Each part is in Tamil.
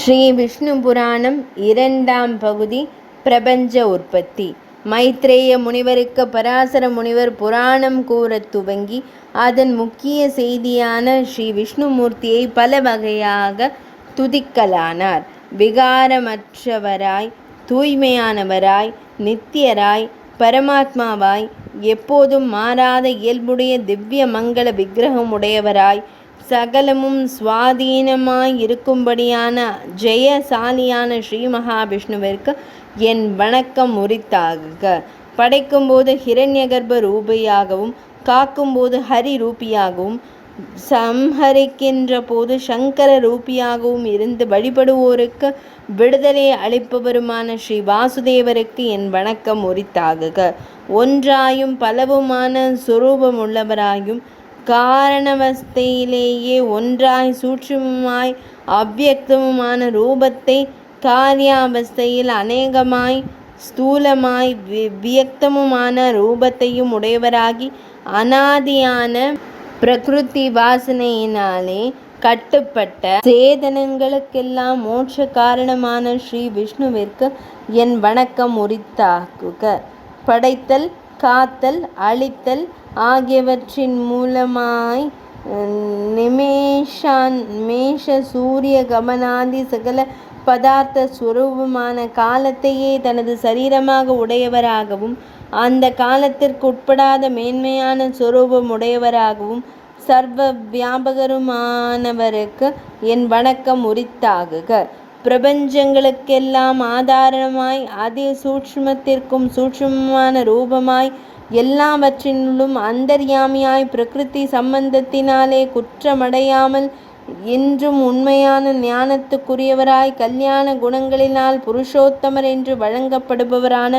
ஸ்ரீ விஷ்ணு புராணம் இரண்டாம் பகுதி பிரபஞ்ச உற்பத்தி. மைத்ரேய முனிவருக்கு பராசர முனிவர் புராணம் கூறத் துவங்கி அதன் முக்கிய செய்தியான ஸ்ரீ விஷ்ணுமூர்த்தியை பல வகையாக துதிக்கலானார். விகாரமற்றவராய், தூய்மையானவராய், நித்தியராய், பரமாத்மாவாய், எப்போதும் மாறாத இயல்புடைய திவ்ய மங்கள விக்கிரகம் உடையவராய், சகலமும் சுவாதீனமாய் இருக்கும்படியான ஜெயசாலியான ஸ்ரீ மகாவிஷ்ணுவிற்கு என் வணக்கம் உரித்தாக. படைக்கும்போது ஹிரண்யகர்ப ரூபியாகவும், காக்கும்போது ஹரி ரூபியாகவும், சம்ஹரிக்கின்ற போது சங்கர ரூபியாகவும் இருந்து வழிபடுவோருக்கு விடுதலை அளிப்பவருமான ஸ்ரீ வாசுதேவருக்கு என் வணக்கம் உரித்தாக. ஒன்றாயும் பலவுமான சுரூபமுள்ளவராயும், காரணவஸ்தையிலேயே ஒன்றாய் சூட்சுமமாய் அவ்வியக்தமுமான ரூபத்தை, காரியாவஸ்தையில் அநேகமாய் ஸ்தூலமாய் வியக்தமுமான ரூபத்தையும் உடையவராகி, அனாதியான பிரகிருதி வாசனையினாலே கட்டுப்பட்ட சேதனங்களுக்கெல்லாம் மோட்ச காரணமான ஸ்ரீ விஷ்ணுவிற்கு என் வணக்கம் உரித்தாக. படைத்தல், காத்தல், அழித்தல் ஆகியவற்றின் மூலமாய் நிமேஷ சூரிய கமனாதி சகல பதார்த்த சுரூபமான காலத்தையே தனது சரீரமாக உடையவராகவும், அந்த காலத்திற்கு உட்படாத மேன்மையான சுரூபம் உடையவராகவும், சர்வ வியாபகருமானவருக்கு என் வணக்கம் உரித்தாக. பிரபஞ்சங்களுக்கெல்லாம் ஆதாரமாய், அதி சூட்சுமத்திற்கும் சூட்சுமமான ரூபமாய், எல்லாவற்றினுள்ளும் அந்தர்யாமியாய், பிரகிருதி சம்பந்தத்தினாலே குற்றமடையாமல் என்றும் உண்மையான ஞானத்துக்குரியவராய், கல்யாண குணங்களினால் புருஷோத்தமர் என்று வழங்கப்படுபவரான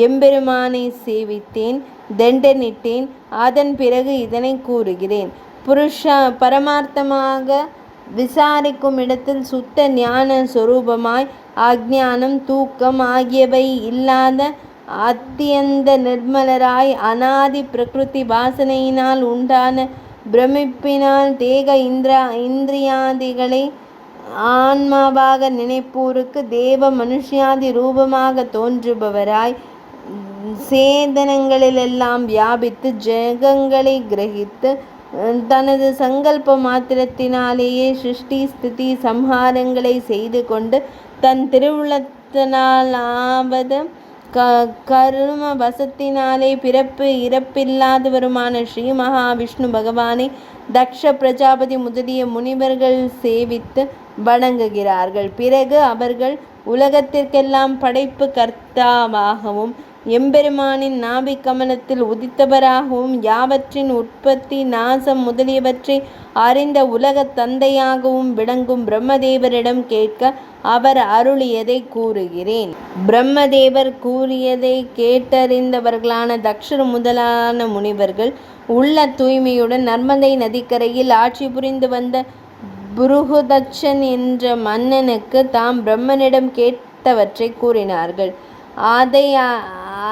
எம்பெருமானை சேவித்தேன், தண்டனிட்டேன். அதன் பிறகு இதனை கூறுகிறேன். பரமார்த்தமாக விசாரிக்கும் இடத்தில் சுத்த ஞான சொரூபமாய், அஞ்ஞானம், தூக்கம் ஆகியவை இல்லாத அத்தியந்த நிர்மலராய், அநாதி பிரகிருதி வாசனையினால் உண்டான பிரமிப்பினால் தேக இந்திரியாதிகளை ஆன்மாவாக நினைப்போருக்கு தேவ மனுஷ்யாதி ரூபமாக தோன்றுபவராய், சேதனங்களிலெல்லாம் வியாபித்து ஜெகங்களை கிரகித்து தனது சங்கல்ப மாத்திரத்தினாலேயே சிருஷ்டி ஸ்திதி சம்ஹாரங்களை செய்து கொண்டு தன் திருவுள்ளத்தினாலாவது கர்ம வசத்தினாலே பிறப்பு இறப்பில்லாதவருமான ஸ்ரீ மகாவிஷ்ணு பகவானை தக்ஷ பிரஜாபதி முதலிய முனிவர்கள் சேவித்து வணங்குகிறார்கள். பிறகு அவர்கள் உலகத்திற்கெல்லாம் படைப்பு கர்த்தாவாகவும், எம்பெருமானின் நாபிக் கமலத்தில் உதித்தவராகவும், யாவற்றின் உற்பத்தி நாசம் முதலியவற்றை அறிந்த உலகத் தந்தையாகவும் விளங்கும் பிரம்மதேவரிடம் கேட்க அவர் அருளியதை கூறுகிறேன். பிரம்மதேவர் கூறியதை கேட்டறிந்தவர்களான தக்ஷர் முதலான முனிவர்கள் உள்ள தூய்மையுடன் நர்மதை நதிக்கரையில் ஆட்சி புரிந்து வந்த புருஹுதச்சன் என்ற மன்னனுக்கு தாம் பிரம்மனிடம் கேட்டவற்றை கூறினார்கள். அதை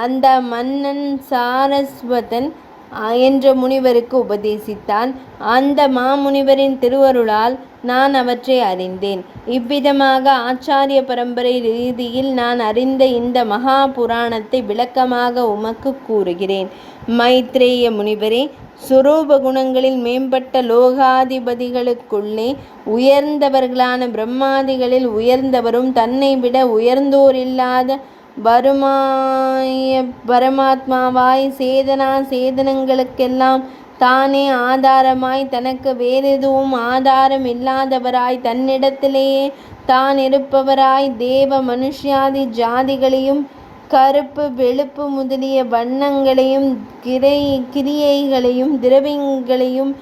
அந்த மன்னன் சாரஸ்வதன் என்ற முனிவருக்கு உபதேசித்தான். அந்த மாமுனிவரின் திருவருளால் நான் அவற்றை அறிந்தேன். இவ்விதமாக ஆச்சாரிய பரம்பரை ரீதியில் நான் அறிந்த இந்த மகா புராணத்தை விளக்கமாக உமக்கு கூறுகிறேன். மைத்ரேய முனிவரே, சுரூப குணங்களில் மேம்பட்ட லோகாதிபதிகளுக்குள்ளே உயர்ந்தவர்களான பிரம்மாதிகளில் உயர்ந்தவரும், தன்னை விட உயர்ந்தோரில்லாத வருமாய பரமாத்மாவாய், சேதனங்களுக்கெல்லாம் தானே ஆதாரமாய், தனக்கு வேறெதுவும் ஆதாரம் இல்லாதவராய், தன்னிடத்திலேயே தான் இருப்பவராய், தேவ மனுஷ்யாதி ஜாதிகளையும் கருப்பு வெளுப்பு முதலிய வண்ணங்களையும் கிரியைகளையும் திரவியங்களையும்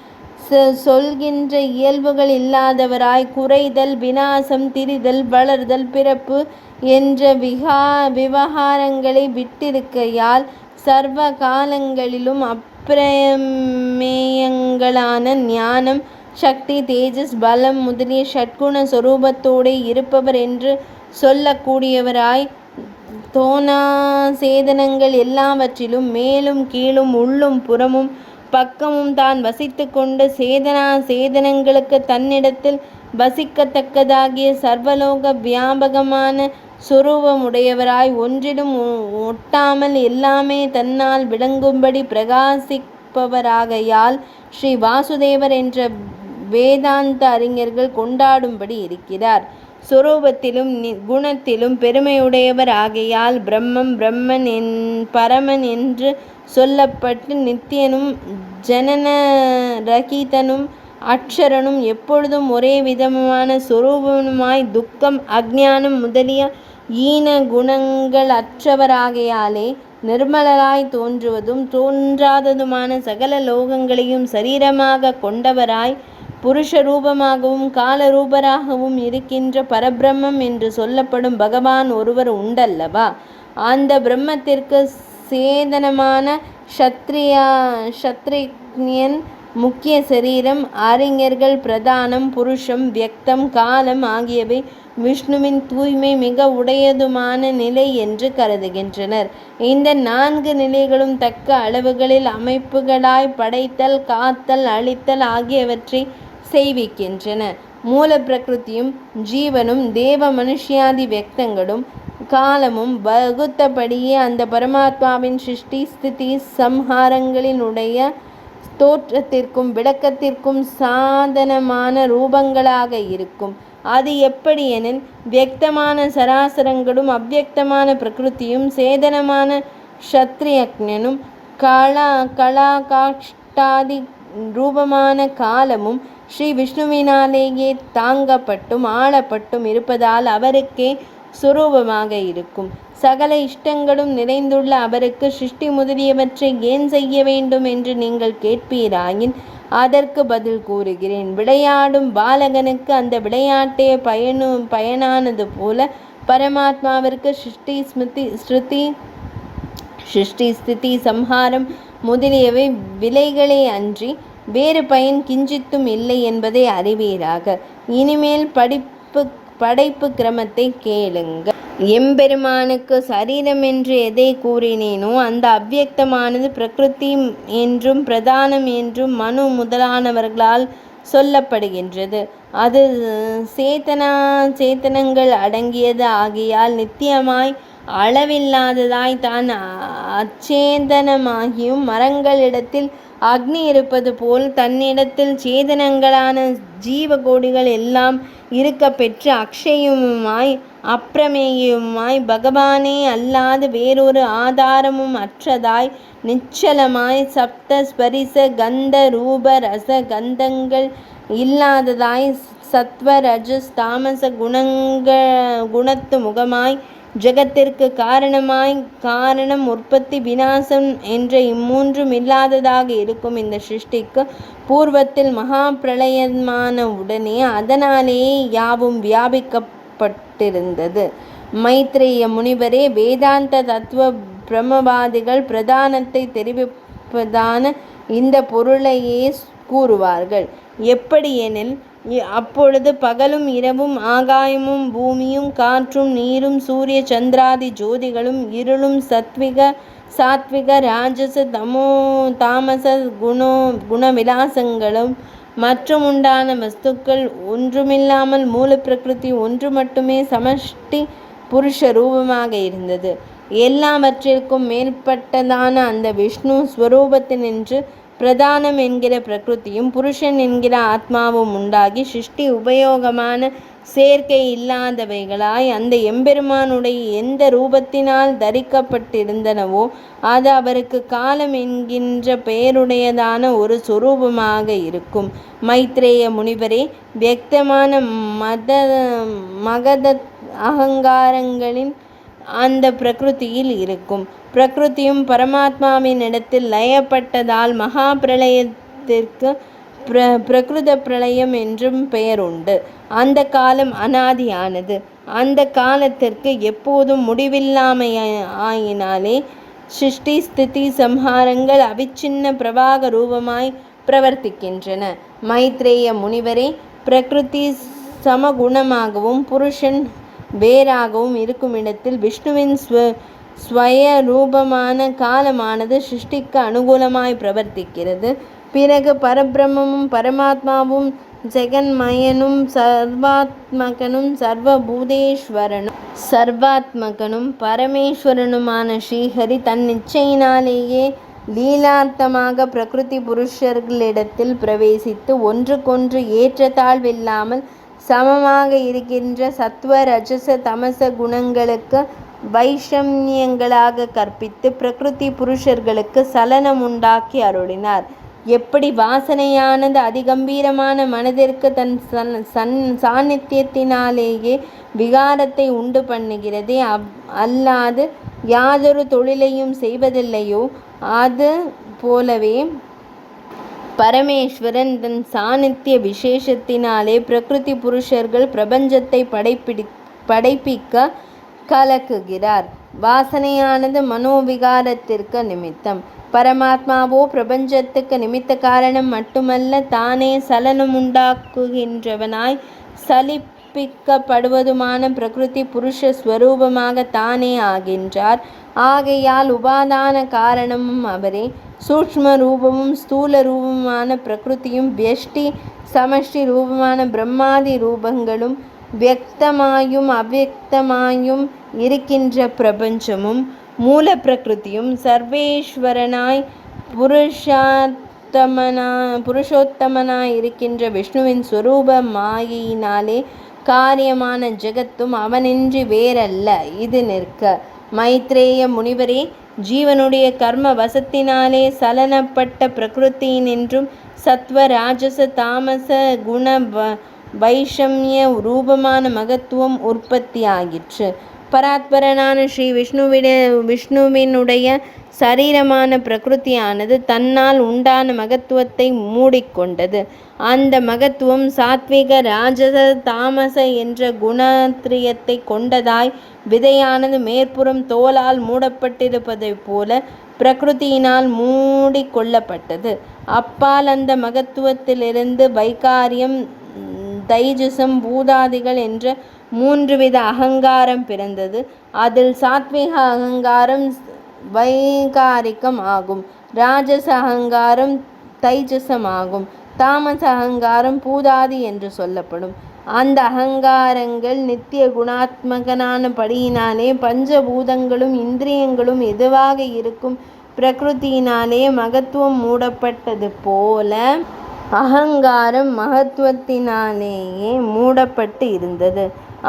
சொல்கின்ற இயல்புகள் இல்லாதவராய், குறைதல், விநாசம், திரிதல், வளர்தல், பிறப்பு என்ற விவகாரங்களை விட்டிருக்கையால் சர்வ காலங்களிலும் அப்பிரமேயங்களான ஞானம், சக்தி, தேஜஸ், பலம் முதலிய ஷட்குண சொரூபத்தோடு இருப்பவர் என்று சொல்லக்கூடியவராய், தோணா சேதனங்கள் எல்லாவற்றிலும் மேலும் கீழும் உள்ளும் புறமும் பக்கமும் தான் வசித்து கொண்டு சேதனங்களுக்கு தன்னிடத்தில் வசிக்கத்தக்கதாகிய சர்வலோக வியாபகமான சுரூபமுடையவராய் ஒன்றிலும் ஒட்டாமல் எல்லாமே தன்னால் விளங்கும்படி பிரகாசிப்பவராகையால் ஸ்ரீ வாசுதேவர் என்ற வேதாந்த அறிஞர்கள் கொண்டாடும்படி இருக்கிறார். சொரூபத்திலும் குணத்திலும் பெருமையுடையவர் ஆகையால் பிரம்மன் பரமன் என்று சொல்லப்பட்டு நித்தியனும் ஜனனரகிதனும் அக்ஷரனும் எப்பொழுதும் ஒரே விதமான சொரூபனுமாய் துக்கம் அஞ்ஞானம் முதலிய ஈன குணங்கள் அற்றவராகையாலே நிர்மலராய் தோன்றுவதும் தோன்றாததுமான சகல லோகங்களையும் சரீரமாக கொண்டவராய் புருஷ ரூபமாகவும் காலரூபராகவும் இருக்கின்ற பரபிரம்மம் என்று சொல்லப்படும் பகவான் ஒருவர் உண்டல்லவா? அந்த பிரம்மத்திற்கு சேதனமான க்ஷத்ரியன் முக்கிய சரீரம், அறிஞர்கள் பிரதானம், புருஷம், வியக்தம், காலம் ஆகியவை விஷ்ணுவின் தூய்மை மிக உடையதுமான நிலை என்று கருதுகின்றனர். இந்த 4 நிலைகளும் தக்க அளவுகளில் அமைப்புகளாய் படைத்தல், காத்தல், அழித்தல் ஆகியவற்றை செய்விக்கின்றன. மூல பிரகிருதியும் ஜீவனும் தேவ மனுஷ்யாதி வியக்தங்களும் காலமும் வகுத்தபடியே அந்த பரமாத்மாவின் சிருஷ்டி ஸ்திதி சம்ஹாரங்களினுடைய தோற்றத்திற்கும் விளக்கத்திற்கும் சாதனமான ரூபங்களாக இருக்கும். அது எப்படி எனில், வியக்தமான சராசரங்களும் அவ்வியக்தமான பிரகிருதியும் சேதனமான க்ஷத்ரியனும் கலாகாஷ்டாதி ரூபமான காலமும் ஸ்ரீ விஷ்ணுவினாலேயே தாங்கப்பட்டும் ஆளப்பட்டும் இருப்பதால் அவருக்கே சுரூபமாக இருக்கும். சகல இஷ்டங்களும் நிறைந்துள்ள அவருக்கு சிருஷ்டி முதலியவற்றை ஏன் செய்ய வேண்டும் என்று நீங்கள் கேட்பீராயின் அதற்கு பதில் கூறுகிறேன். விளையாடும் பாலகனுக்கு அந்த விளையாட்டே பயனானது போல பரமாத்மாவிற்கு சிருஷ்டி ஸ்திதி சம்ஹாரம் முதலியவை விலைகளே அன்றி வேறு பயன் கிஞ்சித்தும் இல்லை என்பதை அறிவீராக. இனிமேல் படைப்பு கிரமத்தை கேளுங்கள். எம்பெருமானுக்கு சரீரம் என்று எதை கூறினேனோ அந்த அவ்வியக்தமானது பிரகிருதி என்றும் பிரதானம் என்றும் மனு முதலானவர்களால் சொல்லப்படுகின்றது. அது சேத்தனங்கள் அடங்கியது ஆகியால் நித்தியமாய் அளவில்லாததாய் தான் அச்சேதனமாகியும் மரங்களிடத்தில் அக்னி இருப்பது போல் தன்னிடத்தில் சேதனங்களான ஜீவகோடிகள் எல்லாம் இருக்க பெற்று அக்ஷயமுமாய் அப்பிரமேயுமாய் பகவானே அல்லாது வேறொரு ஆதாரமும் அற்றதாய் நிச்சலமாய் சப்த ஸ்பரிச கந்த ரூப ரச கந்தங்கள் இல்லாததாய் சத்வ ரஜஸ் தாமச குணத்து முகமாய் ஜகத்திற்கு காரணம் உற்பத்தி விநாசம் என்ற இம்மூன்றும் இல்லாததாக இருக்கும். இந்த சிருஷ்டிக்கு பூர்வத்தில் மகா பிரளயமான உடனே அதனாலேயே யாவும் வியாபிக்கப்பட்டிருந்தது. மைத்ரேய முனிவரே, வேதாந்த தத்துவ பிரம்மவாதிகள் பிரதானத்தை தெரிவிப்பதான இந்த பொருளையே கூறுவார்கள். எப்படி எனில், அப்பொழுது பகலும் இரவும் ஆகாயமும் பூமியும் காற்றும் நீரும் சூரிய சந்திராதி ஜோதிகளும் இருளும் சாத்விக ராஜச தாமச குணவிலாசங்களும் மற்றும் உண்டான வஸ்துக்கள் ஒன்றுமில்லாமல் மூல பிரகிருதி ஒன்று மட்டுமே சமஷ்டி புருஷ ரூபமாக இருந்தது. எல்லாவற்றிற்கும் மேற்பட்டதான அந்த விஷ்ணு ஸ்வரூபத்தினின்று பிரதானம் என்கிற பிரகிருதியும் புருஷன் என்கிற ஆத்மாவும் உண்டாகி சிருஷ்டி உபயோகமான சேர்க்கை இல்லாதவைகளாய் அந்த எம்பெருமானுடைய எந்த ரூபத்தினால் தரிக்கப்பட்டிருந்தனவோ அது அவருக்கு காலம் என்கின்ற பெயருடையதான ஒரு சொரூபமாக இருக்கும். மைத்ரேய முனிவரே, வியக்தமான மகத அகங்காரங்களின் அந்த பிரகிருதியில் இருக்கும். பிரகிருதியும் பரமாத்மாவின் இடத்தில் லயப்பட்டதால் மகா பிரளயத்திற்கு பிரகிருத பிரளயம் என்றும் பெயர் உண்டு. அந்த காலம் அனாதியானது. அந்த காலத்திற்கு எப்போதும் முடிவில்லாமையாயினாலே சிருஷ்டி ஸ்திதி சம்ஹாரங்கள் அவிச்சின்ன பிரவாக ரூபமாய் பிரவர்த்திக்கின்றன. மைத்ரேய முனிவரே, பிரகிருதி சமகுணமாகவும் புருஷன் வேறாகவும் இருக்கும் இடத்தில் விஷ்ணுவின் ஸ்வய ரூபமான காலமானது சிருஷ்டிக்கு அனுகூலமாய் பிரவர்த்திக்கிறது. பிறகு பரபிரம்மமும் பரமாத்மாவும் ஜெகன்மயனும் சர்வாத்மகனும் பரமேஸ்வரனுமான ஸ்ரீஹரி தன் இச்சையினாலேயே லீலார்த்தமாக பிரகிருதி புருஷர்களிடத்தில் பிரவேசித்து ஒன்றுக்கொன்று ஏற்றத்தாழ்வில்லாமல் சமமாக இருக்கின்ற சத்வ ரஜச தமச குணங்களுக்கு வைஷமியங்களாக கற்பித்து பிரகிருதி புருஷர்களுக்கு சலனம் உண்டாக்கி அருளினார். எப்படி வாசனையானது அதிகம்பீரமான மனதிற்கு தன் சாநித்தியத்தினாலேயே விகாரத்தை உண்டு பண்ணுகிறதே, அல்லாது யாதொரு தொழிலையும் செய்வதில்லையோ, அது போலவே பரமேஸ்வரன் தன் சாநித்திய விசேஷத்தினாலே பிரகிருதி புருஷர்கள் பிரபஞ்சத்தை படைப்பிக்க கலக்குகிறார். வாசனையானது மனோவிகாரத்திற்கு நிமித்தம், பரமாத்மாவோ பிரபஞ்சத்துக்கு நிமித்த காரணம் மட்டுமல்ல, தானே சலனமுண்டாக்குகின்றவனாய் சலிப்பிக்கப்படுவதுமான பிரகிருதி புருஷ ஸ்வரூபமாக தானே ஆகின்றார். ஆகையால் உபாதான காரணமும் அவரே, சூக்ஷ்ம ரூபமும் ஸ்தூல ரூபமான பிரகிருதியும் வியஷ்டி சமஷ்டி ரூபமான பிரம்மாதி ரூபங்களும் வியக்தமாயும் அவ்வியக்தமாயும் இருக்கின்ற பிரபஞ்சமும் மூல பிரகிருதியும் சர்வேஸ்வரனாய் புருஷோத்தமனாய் இருக்கின்ற விஷ்ணுவின் ஸ்வரூப மாயினாலே காரியமான ஜெகத்தும் அவனின்றி வேறல்ல. இது நிற்க மைத்ரேய முனிவரே, ஜீவனுடைய கர்ம வசத்தினாலே சலனப்பட்ட பிரகிருத்தினின்றும் சத்வ ராஜச தாமச குண வைஷமிய ரூபமான மகத்துவம் உற்பத்தி ஆகிற்று. பராத்பரனான ஸ்ரீ விஷ்ணுவினுடைய சரீரமான பிரகிருதியானது தன்னால் உண்டான மகத்துவத்தை மூடிக்கொண்டது. அந்த மகத்துவம் சாத்விக ராஜச தாமச என்ற குணத்ரயத்தை கொண்டதாய் விதையானது மேற்புறம் தோலால் மூடப்பட்டிருப்பதைப் போல பிரகிருதியினால் மூடிக்கொள்ளப்பட்டது. அப்பால் அந்த மகத்துவத்திலிருந்து வைகாரியம், தைஜசம், பூதாதிகள் என்ற 3 வித அகங்காரம் பிறந்தது. அதில் சாத்விக அகங்காரம் வைகாரிகம் ஆகும், ராஜச அகங்காரம் தைஜசம் ஆகும், தாமச அகங்காரம் பூதாதி என்று சொல்லப்படும். அந்த அகங்காரங்கள் நித்திய குணாத்மகனான படியினாலே பஞ்சபூதங்களும் இந்திரியங்களும் எதுவாக இருக்கும் பிரகிருதியினாலே மகத்துவம் மூடப்பட்டது போல அகங்காரம் மகத்துவத்தினாலேயே மூடப்பட்டு இருந்தது.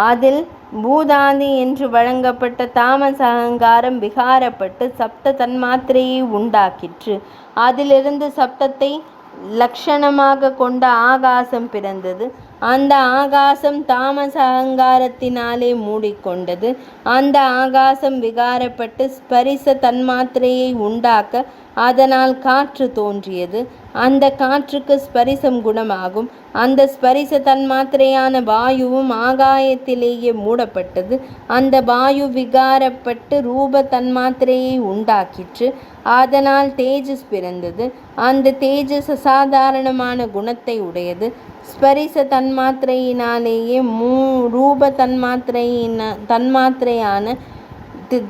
அதில் பூதாதி என்று வழங்கப்பட்ட தாமச அகங்காரம் விகாரப்பட்டு சப்த தன்மாத்திரையை உண்டாக்கிற்று. அதிலிருந்து சப்தத்தை லட்சணமாக கொண்ட ஆகாசம் பிறந்தது. அந்த ஆகாசம் தாமச அகங்காரத்தினாலே மூடிக்கொண்டது. அந்த ஆகாசம் விகாரப்பட்டு ஸ்பரிச தன்மாத்திரையை உண்டாக்க அதனால் காற்று தோன்றியது. அந்த காற்றுக்கு ஸ்பரிசம் குணமாகும். அந்த ஸ்பரிச தன்மாத்திரையான வாயுவும் ஆகாயத்திலேயே மூடப்பட்டது. அந்த வாயு விகாரப்பட்டு ரூப தன்மாத்திரையை உண்டாக்கிற்று. அதனால் தேஜஸ் பிறந்தது. அந்த தேஜஸ் அசாதாரணமான குணத்தை உடையது. ஸ்பரிச தன்மாத்திரையினாலேயே ரூப தன்மாத்திரையான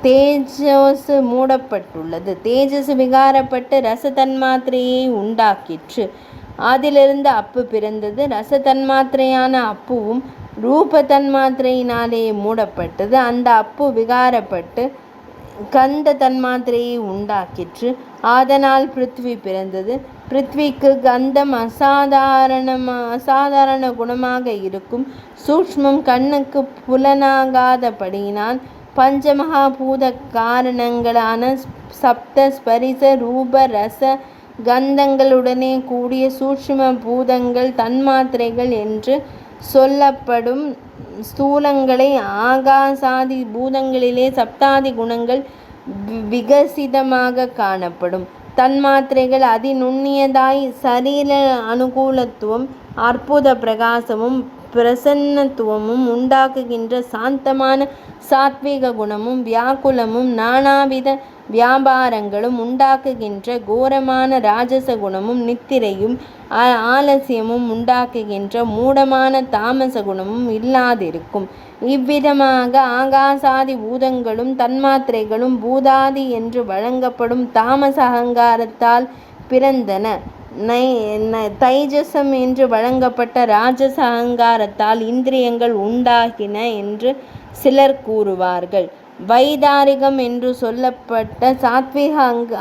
தேஜஸ் மூடப்பட்டுள்ளது. தேஜஸ் விகாரப்பட்டு ரச தன்மாத்திரையை உண்டாக்கிற்று. அதிலிருந்து அப்பு பிறந்தது. ரச தன்மாத்திரையான அப்புவும் ரூப தன்மாத்திரையினாலே மூடப்பட்டது. அந்த அப்பு விகாரப்பட்டு கந்த தன்மாத்திரையை உண்டாக்கிற்று. அதனால் பிருத்வி பிறந்தது. பிருத்விக்கு கந்தம் அசாதாரண குணமாக இருக்கும். சூக்ஷ்மம் கண்ணுக்கு புலனாகாதபடியினால் பஞ்சமகாபூத காரணங்களான சப்த ஸ்பரிச ரூப ரச கந்தங்களுடனே கூடிய சூக்ஷ்ம பூதங்கள் தன்மாத்திரைகள் என்று சொல்லப்படும் ஸ்தூலங்களை ஆகாசாதி பூதங்களிலே சப்தாதி குணங்கள் விகசிதமாக காணப்படும். தன்மாத்திரைகள் அதிநுண்ணியதாய் சரீர அனுகூலத்துவம், அற்புத பிரகாசமும் பிரசன்னத்துவமும் உண்டாக்குகின்ற சாந்தமான சாத்விக குணமும் வியாக்குலமும் நானாவித வியாபாரங்களும் உண்டாக்குகின்ற கோரமான ராஜச குணமும் நித்திரையும் ஆலசியமும் உண்டாக்குகின்ற மூடமான தாமச குணமும் இல்லாதிருக்கும். இவ்விதமாக ஆகாசாதி பூதங்களும் தன்மாத்திரைகளும் பூதாதி என்று வழங்கப்படும் தாமச அகங்காரத்தால் பிறந்தன. தைஜசம் என்று வழங்கப்பட்ட ராஜச அகங்காரத்தால் இந்திரியங்கள் உண்டாகின என்று சிலர் கூறுவார்கள். வைதாரிகம் என்று சொல்லப்பட்ட சாத்விக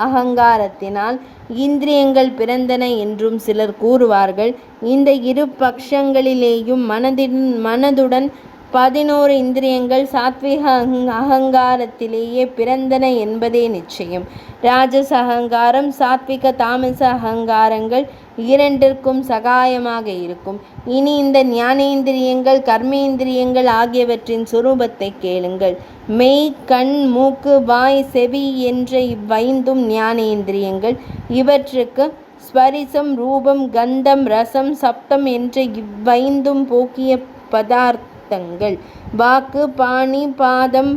அகங்காரத்தினால் இந்திரியங்கள் பிறந்தன என்றும் சிலர் கூறுவார்கள். இந்த இரு பட்சங்களிலேயும் மனதுடன் 11 இந்திரியங்கள் சாத்விக அகங்காரத்திலேயே பிறந்தன என்பதே நிச்சயம். ராஜச அகங்காரம் சாத்விக தாமச அகங்காரங்கள் இரண்டிற்கும் சகாயமாக இருக்கும். இனி இந்த ஞானேந்திரியங்கள் கர்மேந்திரியங்கள் ஆகியவற்றின் சுரூபத்தை கேளுங்கள். மெய், கண், மூக்கு, வாய், செவி என்ற இவ்வைந்தும் ஞானேந்திரியங்கள். இவற்றுக்கு ஸ்பரிசம், ரூபம், கந்தம், ரசம், சப்தம் என்ற இவ்வைந்தும் போக்கிய பதார்த்தங்கள். வாக்கு, பாணி, பாதம்,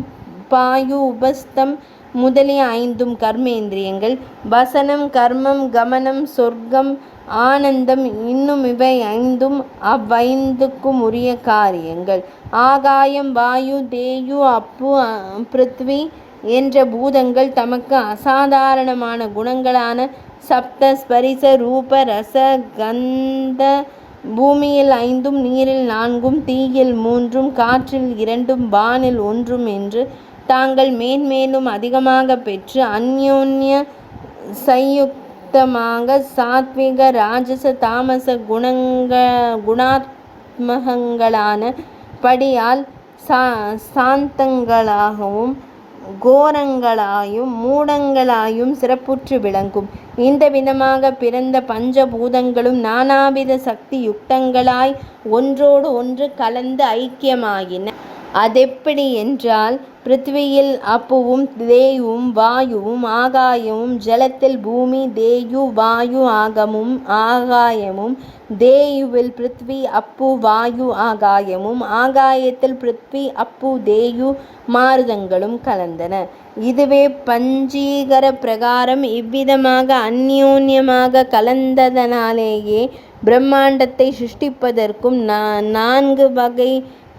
பாயு, உபஸ்தம் முதலிய 5 கர்மேந்திரியங்கள். வசனம், கர்மம், கமனம், சொர்க்கம், ஆனந்தம் இன்னும் இவை 5 அவ்வைந்துக்கும் உரிய காரியங்கள். ஆகாயம், வாயு, தேயு, அப்பு, பிருத்வி என்ற பூதங்கள் தமக்கு அசாதாரணமான குணங்களான சப்த, ஸ்பரிச, ரூப, ரச, கந்த, பூமியில் 5, நீரில் 4, தீயில் 3, காற்றில் 2, வானில் 1 என்று தாங்கள் மேன்மேலும் அதிகமாக பெற்று அந்யோன்ய சயுக்தமாக சாத்விக ராஜச தாமச குணாத்மகங்களான படியால் சாந்தங்களாகவும் கோரங்களாயும் மூடங்களாயும் சிறப்புற்று விளங்கும். இந்த விதமாக பிறந்த பஞ்சபூதங்களும் நானாவித சக்தி யுக்தங்களாய் ஒன்றோடு ஒன்று கலந்து ஐக்கியமாகின. அதெப்படி என்றால், பிருத்திவியில் அப்புவும் தேயுவும் வாயுவும் ஆகாயமும், ஜலத்தில் பூமி, தேயு, வாயு, ஆகாயமும், தேயுவில் பிருத்வி, அப்பு, வாயு, ஆகாயமும், ஆகாயத்தில் பிருத்வி, அப்பு, தேயு, மாருதங்களும் கலந்தன. இதுவே பஞ்சீகர பிரகாரம். இவ்விதமாக அந்யோன்யமாக கலந்ததனாலேயே பிரம்மாண்டத்தை சிருஷ்டிப்பதற்கும் 4 வகை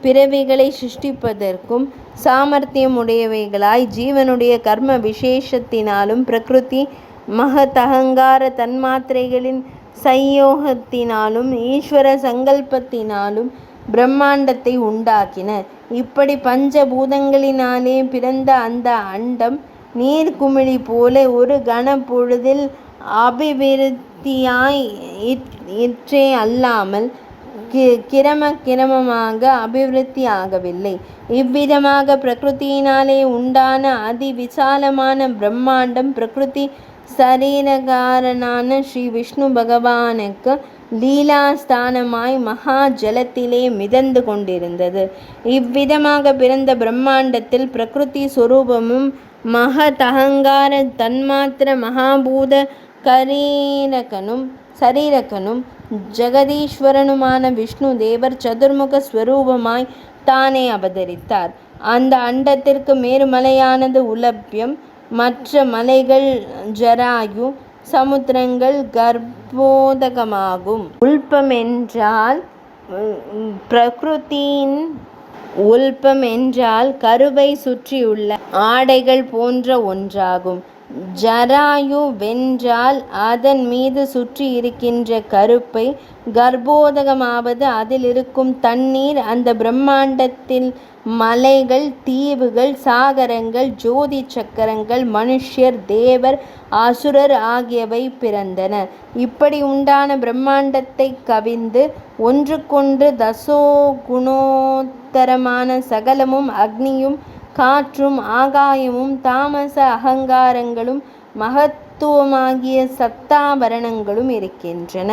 பிறவிகளை சிருஷ்டிப்பதற்கும் சாமர்த்தியம் உடையவைகளாய் ஜீவனுடைய கர்ம விசேஷத்தினாலும் பிரகிருதி மகதகங்கார தன்மாத்திரைகளின் சையோகத்தினாலும் ஈஸ்வர சங்கல்பத்தினாலும் பிரம்மாண்டத்தை உண்டாக்கின. இப்படி பஞ்சபூதங்களினாலே பிறந்த அந்த அண்டம் நீர்க்குமிழி போல ஒரு கண பொழுதில் அபிவிருத்தியாய் இற்றே அல்லாமல் கிரமமாக அபிவிருத்தி ஆகவில்லை. இவ்விதமாக பிரகிருத்தியினாலே உண்டான அதி விசாலமான பிரம்மாண்டம் பிரகிருதி சரீரகாரனான ஸ்ரீ விஷ்ணு பகவானுக்கு லீலாஸ்தானமாய் மகா ஜலத்திலே மிதந்து கொண்டிருந்தது. இவ்விதமாக பிறந்த பிரம்மாண்டத்தில் பிரகிருதி சொரூபமும் மகதகங்கார தன்மாத்திர மகாபூத சரீரகனும் ஜெகதீஸ்வரனுமான விஷ்ணு தேவர் சதுர்முக ஸ்வரூபமாய் தானே அவதரித்தார். அந்த அண்டத்திற்கு மேருமலையானது உலப்யம், மற்ற மலைகள் ஜராயு, சமுத்திரங்கள் கர்ப்போதகமாகும். உல்பம் என்றால் பிரகிருதியின் உல்பம் என்றால் கருவை சுற்றியுள்ள ஆடைகள் போன்ற ஒன்றாகும். ஜராயு வென்றால் அதன் மீது சுற்றி இருக்கின்ற கருப்பை. கர்ப்போதகமாவது அதில் இருக்கும் தண்ணீர். அந்த பிரம்மாண்டத்தில் மலைகள், தீவுகள், சாகரங்கள், ஜோதி சக்கரங்கள், மனுஷ்யர், தேவர், அசுரர் ஆகியவை பிறந்தன. இப்படி உண்டான பிரம்மாண்டத்தை கவிந்து ஒன்றுக்கொன்று தசோகுணோத்தரமான சகலமும் அக்னியும் காற்றும் ஆகாயமும் தாமச அகங்காரங்களும் மகத்துவமாகிய சத்தாவரணங்களும் இருக்கின்றன.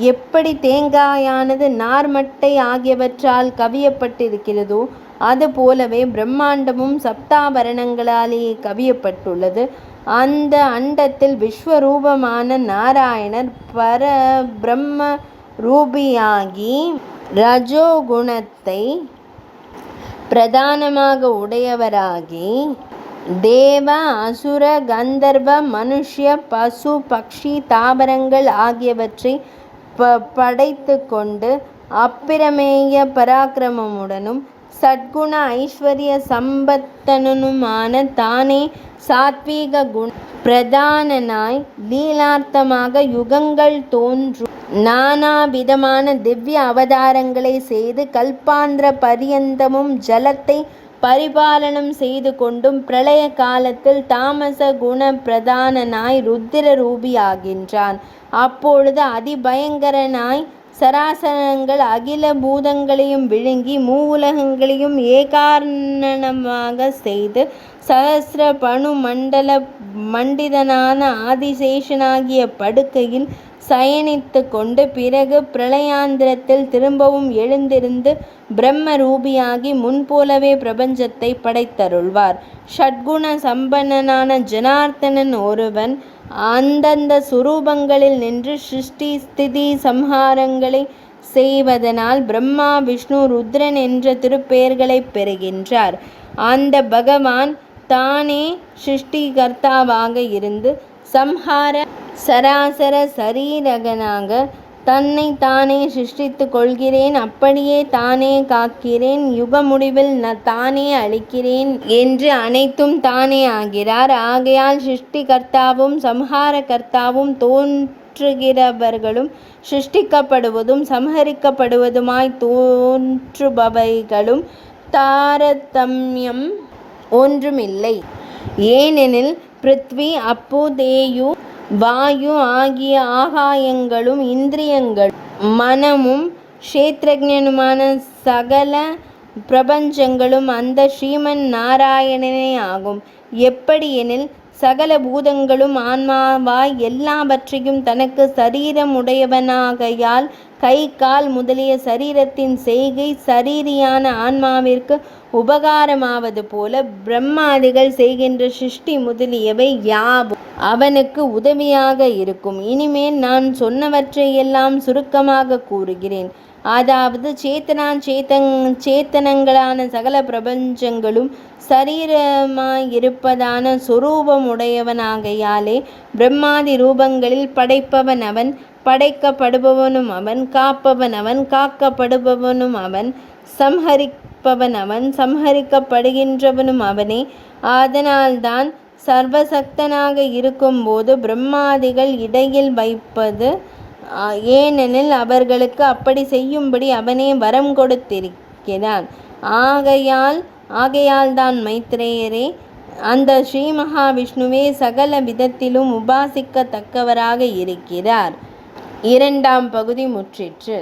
எப்படி தேங்காயானது நார்மட்டை ஆகியவற்றால் கவியப்பட்டிருக்கிறதோ அதுபோலவே பிரம்மாண்டமும் சப்தாவரணங்களாலேயே கவியப்பட்டுள்ளது. அந்த அண்டத்தில் விஸ்வரூபமான நாராயணர் பரபிரம்ம ரூபியாகி ரஜோகுணத்தை பிரதானமாக உடையவராகி தேவ, அசுர, கந்தர்வ, மனுஷ்ய, பசு, பக்ஷி, தாவரங்கள் ஆகியவற்றை படைத்து கொண்டு அப்பிரமேய பராக்கிரமமுடனும் சட்குண ஐஸ்வர்ய சம்பத்தனுமான தானே சாத்வீக குண பிரதானனாய் லீலார்த்தமாக யுகங்கள் தோன்றும் நானாவிதமான திவ்ய அவதாரங்களை செய்து கல்பாந்திர பரியந்தமும் ஜலத்தை பரிபாலனம் செய்து கொண்டும் பிரளய காலத்தில் தாமச குண பிரதானனாய் ருத்திர ரூபியாகின்றான். அப்பொழுது அதிபயங்கரனாய் சராசரங்கள் அகில பூதங்களையும் விழுங்கி மூவுலகங்களையும் ஏகாரணமாக செய்து சகசிர பணு மண்டல மண்டிதனான ஆதிசேஷனாகிய படுக்கையில் சயனித்து கொண்டு பிறகு பிரளயாந்திரத்தில் திரும்பவும் எழுந்திருந்து பிரம்ம ரூபியாகி முன்போலவே பிரபஞ்சத்தை படைத்தருள்வார். ஷட்குண சம்பன்னனான ஜனார்த்தனன் ஒருவன் அந்தந்த சுரூபங்களில் நின்று சிருஷ்டி ஸ்திதி சம்ஹாரங்களை செய்வதனால் பிரம்மா விஷ்ணு ருத்ரன் என்ற திருப்பெயர்களை பெறுகின்றார். அந்த பகவான் தானே சிருஷ்டிகர்த்தாவாக இருந்து சம்ஹார சராசர சரீரகனாக தன்னை தானே சிருஷ்டித்து கொள்கிறேன், அப்படியே தானே காக்கிறேன், யுக முடிவில் தானே அழிக்கிறேன் என்று அனைத்தும் தானே ஆகிறார். ஆகையால் சிருஷ்டிகர்த்தாவும் சம்ஹாரகர்த்தாவும் தோன்றுகிறவர்களும் சிருஷ்டிக்கப்படுவதும் சம்ஹரிக்கப்படுவதுமாய் தோன்றுபவைகளும் தாரதமியம் ஒன்றுமில்லை. ஏனெனில் பிருத்வி அப்பு தேயு வாயு ஆகிய ஆகாயங்களும் இந்திரியங்களும் மனமும் க்ஷேத்ரஜனுமான சகல பிரபஞ்சங்களும் அந்த ஸ்ரீமன் நாராயணனே ஆகும். எப்படியெனில் சகல பூதங்களும் ஆன்மாவாய் எல்லாவற்றையும் தனக்கு சரீரம் உடையவனாகையால் கை கால் முதலிய சரீரத்தின் செய்கை சரீரியான ஆன்மாவிற்கு உபகாரமாவது போல பிரம்மாதிகள் செய்கின்ற சிருஷ்டி முதலியவை யாவும் அவனுக்கு உதவியாக இருக்கும். இனிமேல் நான் சொன்னவற்றையெல்லாம் சுருக்கமாக கூறுகிறேன். அதாவது சேத்தனங்களான சகல பிரபஞ்சங்களும் சரீரமாயிருப்பதான சொரூபமுடையவனாகையாலே பிரம்மாதி ரூபங்களில் படைப்பவன் அவன், படைக்கப்படுபவனும் அவன், காப்பவன் அவன், காக்கப்படுபவனும் அவன், சம்ஹரிப்பவன் அவன், சம்ஹரிக்கப்படுகின்றவனும் அவனே. அதனால்தான் சர்வசக்தனாக இருக்கும்போது பிரம்மாதிகள் இடையில் வைப்பது. ஏனெனில் அவர்களுக்கு அப்படி செய்யும்படி அவனே வரம் கொடுத்திருக்கிறான். ஆகையால்தான் மைத்ரேயரே, அந்த ஸ்ரீ மகாவிஷ்ணுவே சகல விதத்திலும் உபாசிக்கத்தக்கவராக இருக்கிறார். இரண்டாம் பகுதி முற்றிற்று.